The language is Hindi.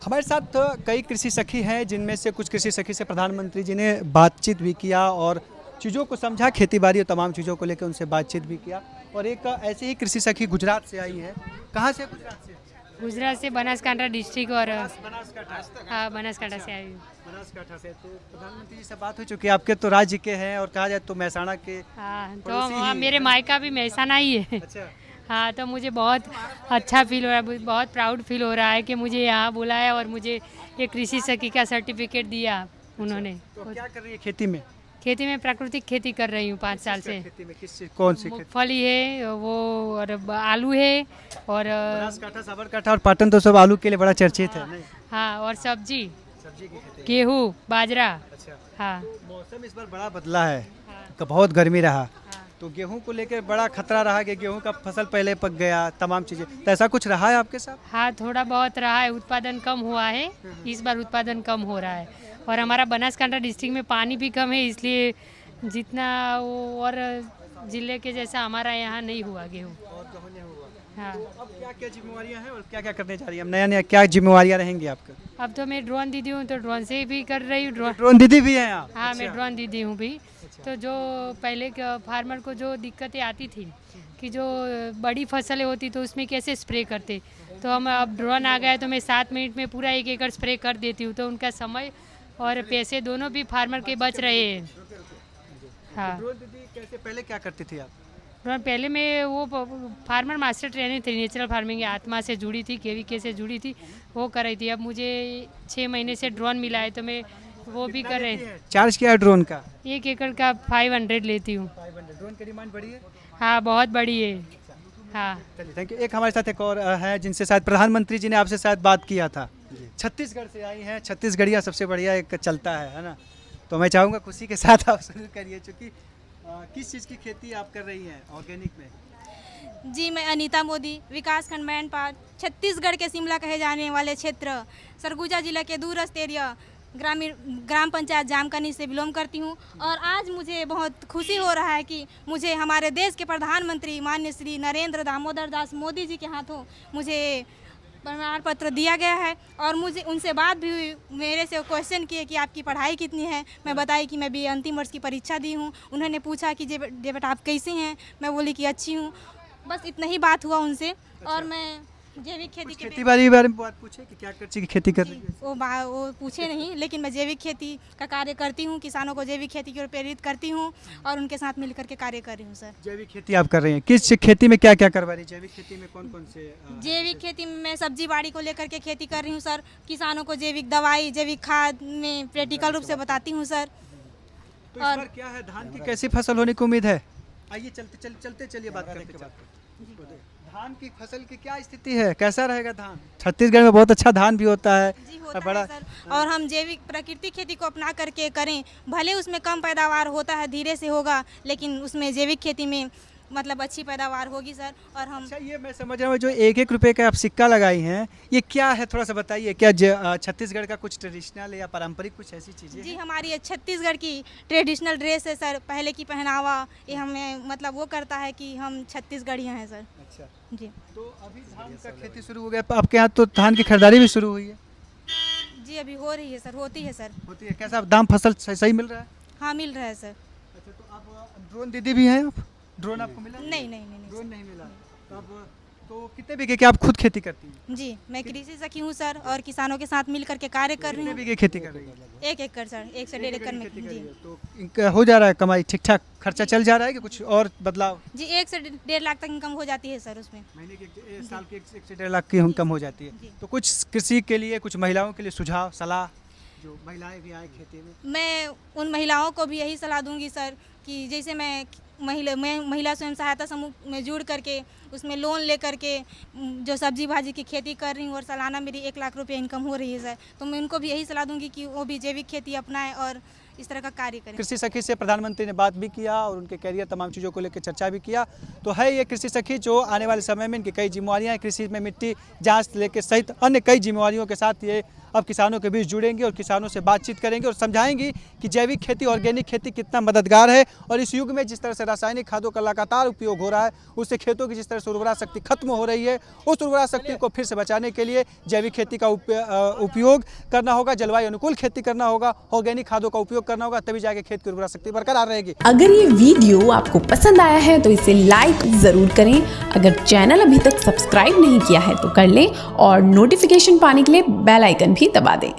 हमारे साथ कई कृषि सखी हैं, जिनमें से कुछ कृषि सखी से प्रधानमंत्री जी ने बातचीत भी किया और चीज़ों को समझा, खेती बाड़ी और तमाम चीज़ों को लेकर उनसे बातचीत भी किया। और एक ऐसे ही कृषि सखी गुजरात से आई है। कहाँ से? गुजरात से। गुजरात से बनासकांठा डिस्ट्रिक्ट और बनासकांठा। हाँ बनासकांठा से आई हूँ। बनासकांठा से। तो प्रधानमंत्री जी से बात हो चुकी है आपके, तो राज्य के हैं और कहा जाए तो महसाणा के हाँ तो पड़ोसी वहाँ ही। मेरे मायका भी महसाना ही है। अच्छा। हाँ तो मुझे बहुत अच्छा फील हो रहा है, बहुत प्राउड फील हो रहा है कि मुझे यहाँ बुलाया और मुझे ये कृषि सखी का सर्टिफिकेट दिया उन्होंने। तो क्या कर रही है खेती में? खेती में प्राकृतिक खेती कर रही हूँ 5 साल से। खेती में कौन सी खेती? मूंगफली है वो और आलू है और बनासकांठा, साबरकांठा और पाटन तो सब आलू के लिए बड़ा चर्चित है नहीं? हाँ और सब्जी, सब्जी की खेती। गेहूँ, बाजरा। अच्छा। हाँ मौसम इस बार बड़ा बदला है, हाँ बहुत गर्मी रहा, हाँ। तो गेहूं को लेकर बड़ा खतरा रहा कि गेहूं का फसल पहले पक गया, तमाम चीजें। तो ऐसा कुछ रहा है आपके साथ? हाँ थोड़ा बहुत रहा है, उत्पादन कम हुआ है, इस बार उत्पादन कम हो रहा है। और हमारा बनासकांठा डिस्ट्रिक्ट में पानी भी कम है, इसलिए जितना वो और जिले के जैसा हमारा यहाँ नहीं हुआ गेहूँ। और गेहूं नहीं हुआ। हाँ तो अब क्या क्या जिम्मेवारियां हैं और क्या क्या करने जा रही हैं? अब नया नया क्या जिम्मेवारियां रहेंगी आपका? अब तो मैं ड्रोन दीदी हूँ, तो ड्रोन से भी कर रही हूँ ड्रोन। ड्रोन दीदी भी हैं आप? हाँ मैं ड्रोन दीदी हूँ भी। तो जो पहले फार्मर को जो दिक्कतें आती थी कि जो बड़ी फसलें होती तो उसमें कैसे स्प्रे करते, तो हम अब ड्रोन आ गया तो मैं 7 मिनट में पूरा 1 एकड़ स्प्रे कर देती हूँ, तो उनका समय और पैसे दोनों भी फार्मर के बच रहे हैं। हाँ ड्रोन दीदी कैसे, पहले क्या करती थी आप? ड्रोन पहले मैं वो फार्मर मास्टर ट्रेनिंग थी, नेचुरल फार्मिंग आत्मा से जुड़ी थी, केवीके से जुड़ी थी, वो कर रही थी। अब मुझे 6 महीने से ड्रोन मिला है तो मैं वो भी कर रही। चार्ज किया है ड्रोन का? 1 एकड़ का 500 लेती हूँ। 500। ड्रोन की डिमांड बढ़ी है? हाँ बहुत बड़ी है। हाँ चलिए थैंक यू। एक हमारे साथ एक और है, जिनसे शायद प्रधानमंत्री जी ने आपसे शायद बात किया था। छत्तीसगढ़ से आई हैं। छत्तीसगढ़िया सबसे बढ़िया एक चलता है ना? तो मैं चाहूँगा खुशी के साथ आप शुरू करिए, चूँकि किस चीज़ की खेती आप कर रही हैं ऑर्गेनिक में? जी मैं अनीता मोदी, विकासखंड मैनपाट, छत्तीसगढ़ के शिमला कहे जाने वाले क्षेत्र सरगुजा जिला के दूरस्थ एरिया ग्राम पंचायत जामकनी से बिलोंग करती हूँ। और आज मुझे बहुत खुशी हो रहा है कि मुझे हमारे देश के प्रधानमंत्री माननीय श्री नरेंद्र दामोदर दास मोदी जी के हाथों मुझे प्रमाण पत्र दिया गया है। और मुझे उनसे बात भी हुई, मेरे से क्वेश्चन किए कि आपकी पढ़ाई कितनी है। मैं बताई कि मैं BA अंतिम वर्ष की परीक्षा दी हूँ। उन्होंने पूछा कि जे बेटा आप कैसे हैं, मैं बोली कि अच्छी हूँ। बस इतना ही बात हुआ उनसे। और मैं जैविक खेती के खेती बाड़ी के बारे में बात पूछे कि क्या चीज़ की खेती कर रही है? वो पूछे नहीं, लेकिन मैं जैविक खेती का कार्य करती हूँ, किसानों को जैविक खेती की ओर प्रेरित करती हूँ और उनके साथ मिलकर के कार्य कर रही हूँ सर। जैविक खेती आप कर रही हैं, किस खेती में क्या क्या करवा रही हैं? जैविक खेती में कौन कौन से जैविक खेती में मैं सब्जी बाड़ी को लेकर के खेती कर रही हूँ सर। किसानों को जैविक दवाई, जैविक खाद में प्रैक्टिकल रूप से बताती हूँ सर। तो इस बार क्या है, धान की कैसी फसल होने की उम्मीद है? आइए चलते चलिए बात करते। धान की फसल की क्या स्थिति है, कैसा रहेगा धान? छत्तीसगढ़ में बहुत अच्छा धान भी होता है। जी होता बड़ा है सर। और हम जैविक प्राकृतिक खेती को अपना करके करें, भले उसमें कम पैदावार होता है, धीरे से होगा, लेकिन उसमें जैविक खेती में मतलब अच्छी पैदावार होगी सर। और हम अच्छा, ये मैं समझ रहा हूँ जो 1-1 रुपए का आप सिक्का लगाई हैं, ये क्या है, थोड़ा सा बताइए। क्या छत्तीसगढ़ का कुछ ट्रेडिशनल या पारंपरिक कुछ ऐसी चीज़ें जी हैं? हमारी ये छत्तीसगढ़ की ट्रेडिशनल ड्रेस है सर, पहले की पहनावा, ये हमें मतलब वो करता है कि हम छत्तीसगढ़िया हैं सर। अच्छा, जी तो अभी धान का खेती शुरू हो गया आपके यहाँ, तो धान की खरीदारी भी शुरू हुई है? जी अभी हो रही है सर, होती है सर। होती है। कैसा दाम फसल सही मिल रहा है? हाँ मिल रहा है सर। अच्छा, तो आप ड्रोन दीदी भी हैं आप? ड्रोन आपको मिला? नहीं ड्रोन नहीं मिला। तो अब तो कितने बीघे की आप खुद खेती करती हैं? जी मैं कृषि सखी हूँ सर और किसानों के साथ मिल करके कार्य कर रही कितने हूँ। बीघे खेती कर रही है? 1 एकड़ सर, 1 से 1.5 एकड़ में। खेती कर रही जी है। तो इनका हो जा रहा है कमाई ठीक ठाक, खर्चा चल जा रहा है कि कुछ और बदलाव? जी 1 से 1.5 लाख तक इनकम हो जाती है सर उसमें। महीने की साल की 1 से 1.5 लाख की इनकम हो जाती है। जी। तो कुछ कृषि के लिए, कुछ महिलाओं के लिए सुझाव, सलाह, जो महिलाएं भी आए खेती में? मैं उन महिलाओं को भी यही सलाह दूंगी सर कि जैसे मैं महिला स्वयं सहायता समूह में जुड़ करके उसमें लोन ले करके जो सब्जी भाजी की खेती कर रही हूँ और सालाना मेरी 1 लाख रुपये इनकम हो रही है सर। तो मैं उनको भी यही सलाह दूंगी कि वो भी जैविक खेती अपनाएं और इस तरह का कार्य करें। कृषि सखी से प्रधानमंत्री ने बात भी किया और उनके कैरियर तमाम चीज़ों को लेकर चर्चा भी किया। तो है ये कृषि सखी जो आने वाले समय में इनकी कई जिम्मेवारियां हैं, कृषि में मिट्टी जांच लेकर सहित अन्य कई जिम्मेवारियों के साथ ये अब किसानों के बीच जुड़ेंगे और किसानों से बातचीत करेंगे और समझाएंगी कि जैविक खेती, ऑर्गेनिक खेती कितना मददगार है। और इस युग में जिस तरह से रासायनिक खादों का लगातार उपयोग हो रहा है, उससे खेतों की जिस तरह से उर्वरा शक्ति खत्म हो रही है, उस उर्वरा शक्ति को फिर से बचाने के लिए जैविक खेती का उपयोग करना होगा, जलवायु अनुकूल खेती करना होगा, ऑर्गेनिक खादों का उपयोग करना होगा, तभी जाके खेत की उर्वरा शक्ति बरकरार रहेगी। अगर ये वीडियो आपको पसंद आया है तो इसे लाइक जरूर करें। अगर चैनल अभी तक सब्सक्राइब नहीं किया है तो कर लें और नोटिफिकेशन पाने के लिए बेल आइकन भी दबा दें।